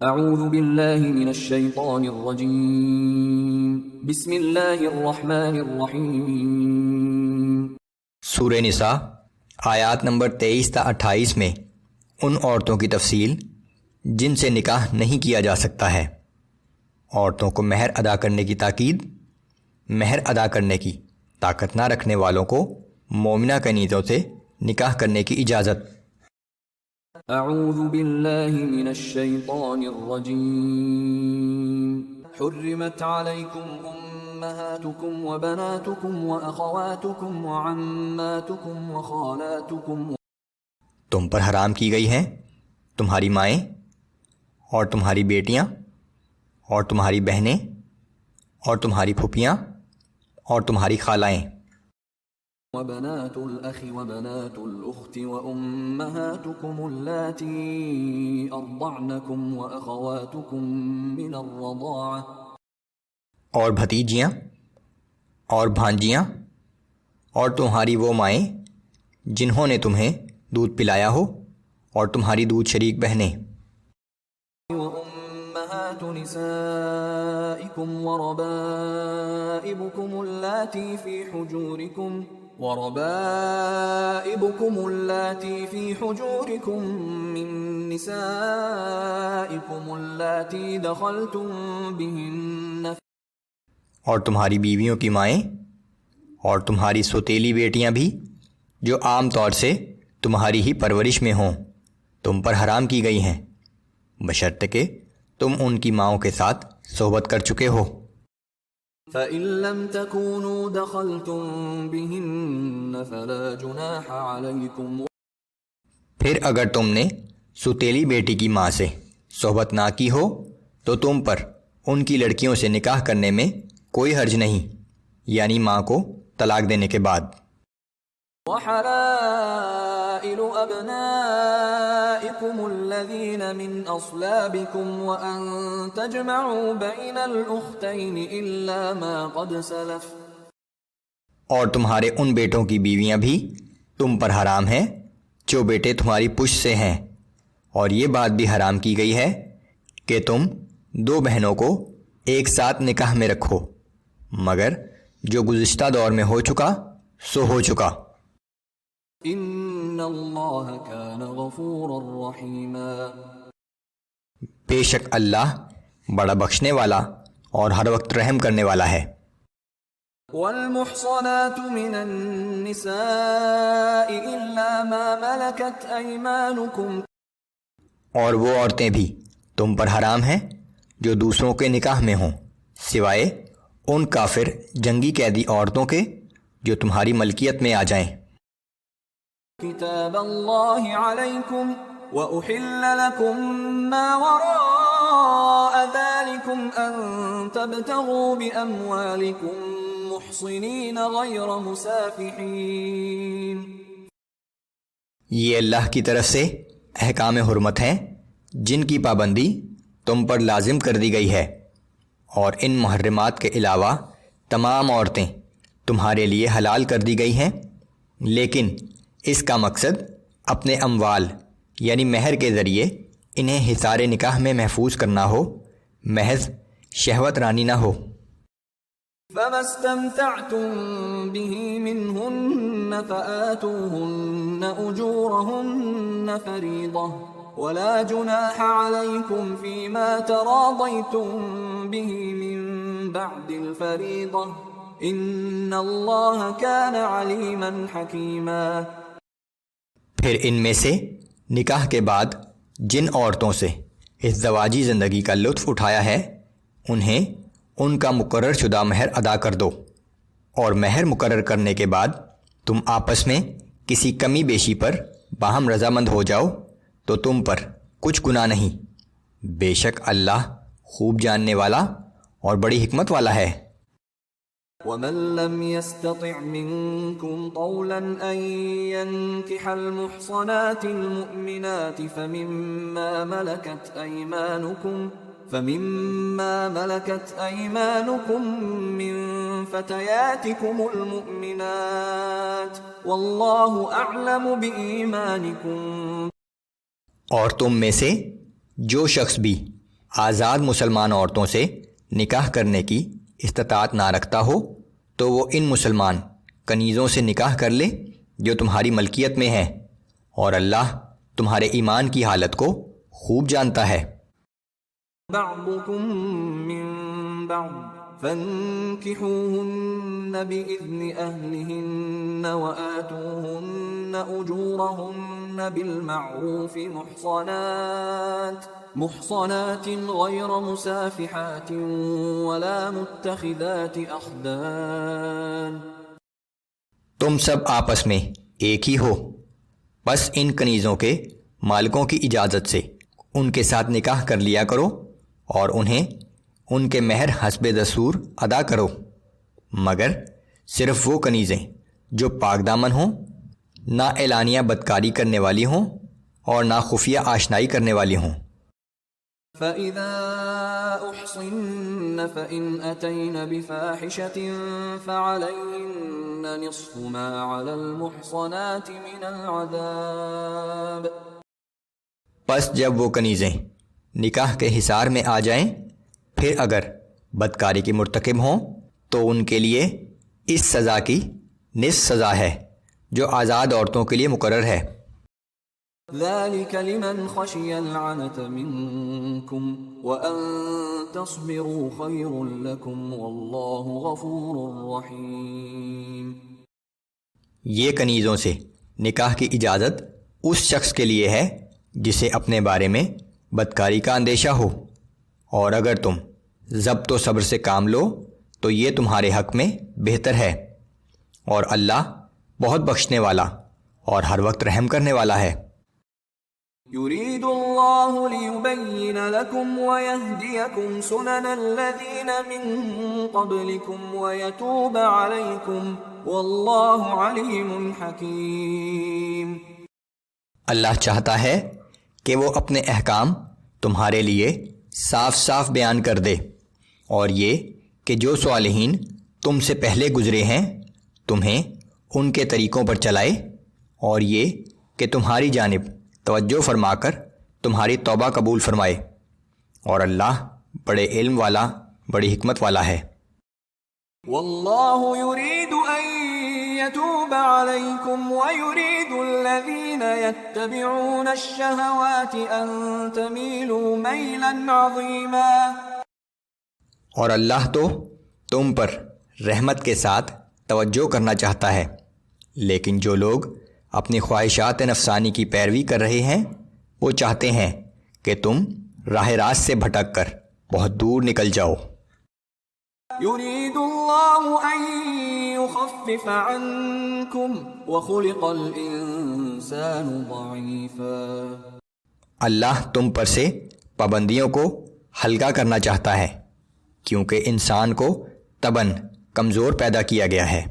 اعوذ باللہ من الشیطان الرجیم بسم اللہ الرحمن الرحیم۔ سورہ نساء آیات نمبر 23 تا 28 میں ان عورتوں کی تفصیل جن سے نکاح نہیں کیا جا سکتا ہے، عورتوں کو مہر ادا کرنے کی تاکید، مہر ادا کرنے کی طاقت نہ رکھنے والوں کو مومنہ کنیزوں سے نکاح کرنے کی اجازت۔ اعوذ باللہ من الشیطان الرجیم۔ حرمت علیکم امہاتکم وبناتکم واخواتکم وعماتکم وخالاتکم۔ تم پر حرام کی گئی ہیں تمہاری مائیں اور تمہاری بیٹیاں اور تمہاری بہنیں اور تمہاری پھوپھیاں اور تمہاری خالائیں، وبنات الأخ وبنات الأخت وأمهاتكم اللاتي أرضعنكم وأخواتكم من الرضاعة، اور بھتیجیاں اور بھانجیاں اور تمہاری وہ مائیں جنہوں نے تمہیں دودھ پلایا ہو اور تمہاری دودھ شریک بہنیں، وأمهات نسائكم وربائبكم اللاتي في حجوركم من نسائكم اللاتي دخلتم بهن، اور تمہاری بیویوں کی مائیں اور تمہاری سوتیلی بیٹیاں بھی جو عام طور سے تمہاری ہی پرورش میں ہوں تم پر حرام کی گئی ہیں، بشرطے کہ تم ان کی ماؤں کے ساتھ صحبت کر چکے ہو۔ فَإِن لَّمْ تَكُونُوا دَخَلْتُم بِهِنَّ فَلَا جُنَاحَ عَلَيْكُمْ۔ پھر اگر تم نے سوتیلی بیٹی کی ماں سے صحبت نہ کی ہو تو تم پر ان کی لڑکیوں سے نکاح کرنے میں کوئی حرج نہیں، یعنی ماں کو طلاق دینے کے بعد۔ وحلائل أبنائكم الذين من أصلابكم وأن تجمعوا بين الأختين إلا ما قد سلف۔ اور تمہارے ان بیٹوں کی بیویاں بھی تم پر حرام ہیں جو بیٹے تمہاری پشت سے ہیں، اور یہ بات بھی حرام کی گئی ہے کہ تم دو بہنوں کو ایک ساتھ نکاح میں رکھو، مگر جو گزشتہ دور میں ہو چکا سو ہو چکا۔ ان اللہ کان غفورا رحیما۔ بے شک اللہ بڑا بخشنے والا اور ہر وقت رحم کرنے والا ہے۔ والمحصنات من النساء الا ما ملكت ایمانکم، اور وہ عورتیں بھی تم پر حرام ہیں جو دوسروں کے نکاح میں ہوں سوائے ان کافر جنگی قیدی عورتوں کے جو تمہاری ملکیت میں آ جائیں۔ کتاب اللہ علیکم وأحل لكم ما وراء ذلكم أن تبتغوا بأموالكم محصنين غير مسافحين۔ یہ اللہ کی طرف سے احکام حرمت ہیں جن کی پابندی تم پر لازم کر دی گئی ہے، اور ان محرمات کے علاوہ تمام عورتیں تمہارے لیے حلال کر دی گئی ہیں، لیکن اس کا مقصد اپنے اموال یعنی مہر کے ذریعے انہیں حصار نکاح میں محفوظ کرنا ہو، محض شہوت رانی نہ ہو۔ فما استمتعتم به منهن فآتوهن أجورهن فريضة ولا جناح عليكم فيما تراضيتم به من بعد الفريضة إن الله كان عليما حكيما۔ پھر ان میں سے نکاح کے بعد جن عورتوں سے اس زواجی زندگی کا لطف اٹھایا ہے انہیں ان کا مقرر شدہ مہر ادا کر دو، اور مہر مقرر کرنے کے بعد تم آپس میں کسی کمی بیشی پر باہم رضامند ہو جاؤ تو تم پر کچھ گناہ نہیں، بے شک اللہ خوب جاننے والا اور بڑی حکمت والا ہے۔ ومن لم يستطع منكم طولا أن ينكح المحصنات المؤمنات فمما ملكت أيمانكم من فتياتكم المؤمنات والله أعلم بإيمانكم۔ اور تم میں سے جو شخص بھی آزاد مسلمان عورتوں سے نکاح کرنے کی استطاعت نہ رکھتا ہو تو وہ ان مسلمان کنیزوں سے نکاح کر لے جو تمہاری ملکیت میں ہیں، اور اللہ تمہارے ایمان کی حالت کو خوب جانتا ہے۔ بعضكم من بعض فانكحوهن بإذن أهلهن وآتوهن أجورهن بالمعروف محصنات غير مسافحات ولا متخذات أخدان۔ تم سب آپس میں ایک ہی ہو، بس ان کنیزوں کے مالکوں کی اجازت سے ان کے ساتھ نکاح کر لیا کرو اور انہیں ان کے مہر حسب دستور ادا کرو، مگر صرف وہ کنیزیں جو پاک دامن ہوں، نہ اعلانیہ بدکاری کرنے والی ہوں اور نہ خفیہ آشنائی کرنے والی ہوں۔ فَإِذَا أُحْصِنَّ فَإِنْ أَتَيْنَ بِفَاحِشَةٍ فَعَلَيْهِنَّ نِصْفُ مَا عَلَى الْمُحْصَنَاتِ مِنَ الْعَذَابِ۔ پس جب وہ کنیزیں نکاح کے حصار میں آ جائیں، پھر اگر بدکاری کی مرتکب ہوں تو ان کے لیے اس سزا کی نصف سزا ہے جو آزاد عورتوں کے لیے مقرر ہے۔ ذَلِكَ لِمَنْ خَشِيَ الْعَنَتَ مِنْكُمْ وَأَنْ تَصْبِرُوا خَيْرٌ لَكُمْ وَاللَّهُ غَفُورٌ رَحِيمٌ۔ یہ کنیزوں سے نکاح کی اجازت اس شخص کے لیے ہے جسے اپنے بارے میں بدکاری کا اندیشہ ہو، اور اگر تم ضبط و صبر سے کام لو تو یہ تمہارے حق میں بہتر ہے، اور اللہ بہت بخشنے والا اور ہر وقت رحم کرنے والا ہے۔ يريد الله ليبين لكم ويهديكم سنن الذين من قبلكم ويتوب عليكم والله عليم حكيم۔ اللہ چاہتا ہے کہ وہ اپنے احکام تمہارے لیے صاف صاف بیان کر دے، اور یہ کہ جو صالحین تم سے پہلے گزرے ہیں تمہیں ان کے طریقوں پر چلائے، اور یہ کہ تمہاری جانب توجہ فرما کر تمہاری توبہ قبول فرمائے، اور اللہ بڑے علم والا، بڑی حکمت والا ہے۔ واللہ یرید ان یتوب علیکم ویرید الذین یتبعون الشہوات ان تمیلوا میلا عظیما۔ اور اللہ تو تم پر رحمت کے ساتھ توجہ کرنا چاہتا ہے، لیکن جو لوگ اپنی خواہشات نفسانی کی پیروی کر رہے ہیں وہ چاہتے ہیں کہ تم راہ راست سے بھٹک کر بہت دور نکل جاؤ۔ یرید اللہ ان یخفف عنکم وخلق الانسان ضعیفا۔ اللہ تم پر سے پابندیوں کو ہلکا کرنا چاہتا ہے، کیونکہ انسان کو طبعاً کمزور پیدا کیا گیا ہے۔